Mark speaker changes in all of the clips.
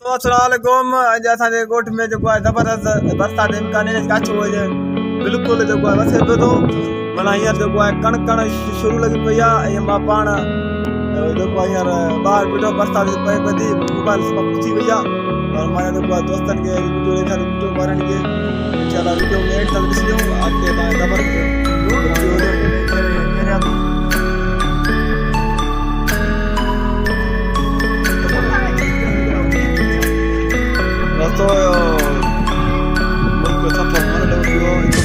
Speaker 1: तो अस्सलामुअलैकुम अॼु असांजे ॻोठ में जेको आहे ज़बरदस्त बरसाति जो इम्कान आहे काचो हुजे बिल्कुलु जेको आहे वसे पियो थो माना हींअर जेको आहे कण शुरू लॻी पई आहे ऐं मां पाण जेको आहे हींअर ॿाहिरि ॿुधो बरसाति पए पई मोबाइल सां पुछी वई आहे और मां जेको आहे दोस्तनि खे वीडियो ॾेखारे वीडियो ॿारनि खे इंशाल्लाह वीडियो में एड तक ॾिसिजो अॻिते तव्हां ज़बरदस्त तो मुल्क सफ़ो मन लॻो पियो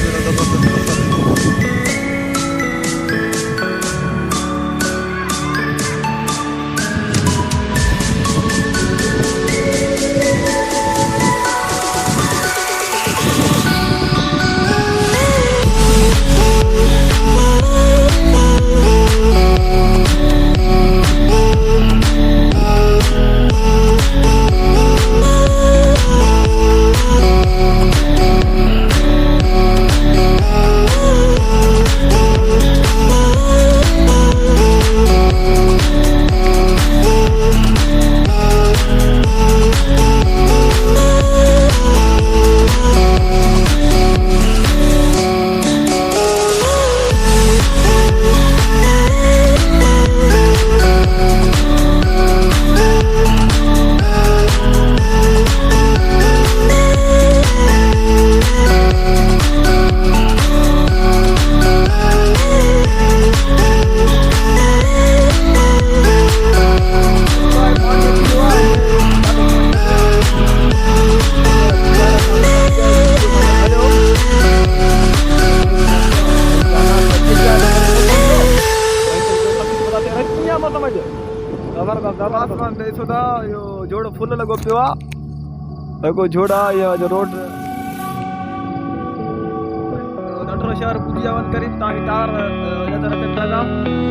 Speaker 1: हिकु भेरो ज़बरदस्त आसमान ॾिसो था इहो जोड़ो फुल लॻो पियो आहे को जोड़ा इहो जो रोड ॾाढो शहर पुॼी वञ करीब तव्हांखे टावर नज़र अचनि था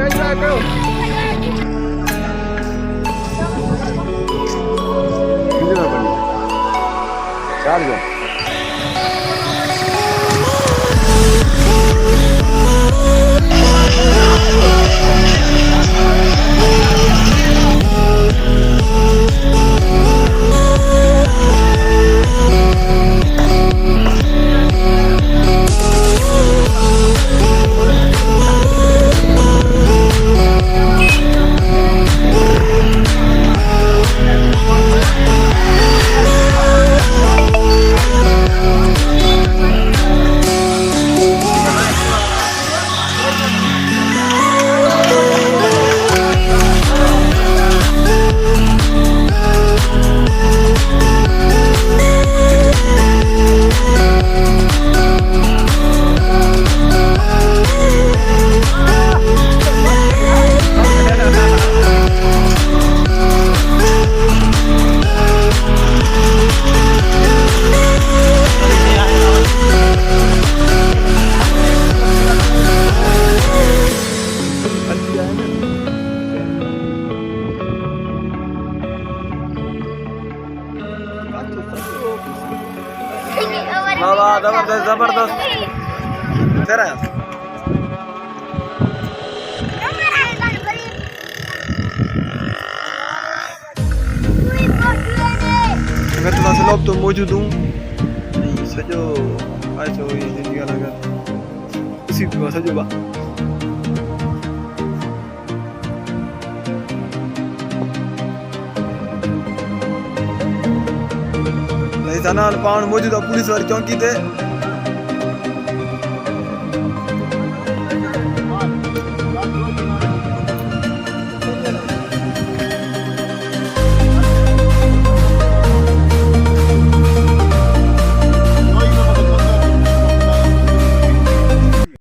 Speaker 1: enjoy karo. Video na bani. Charge. बाबा जबरदस्त तेरा मैं तो से लोग तो मौजूद हूँ सजो ऐसा हुई जिंदगी लगा इसी को सजो बा नहीं जाना पान मौजूद पुलिस वाले चौकी थे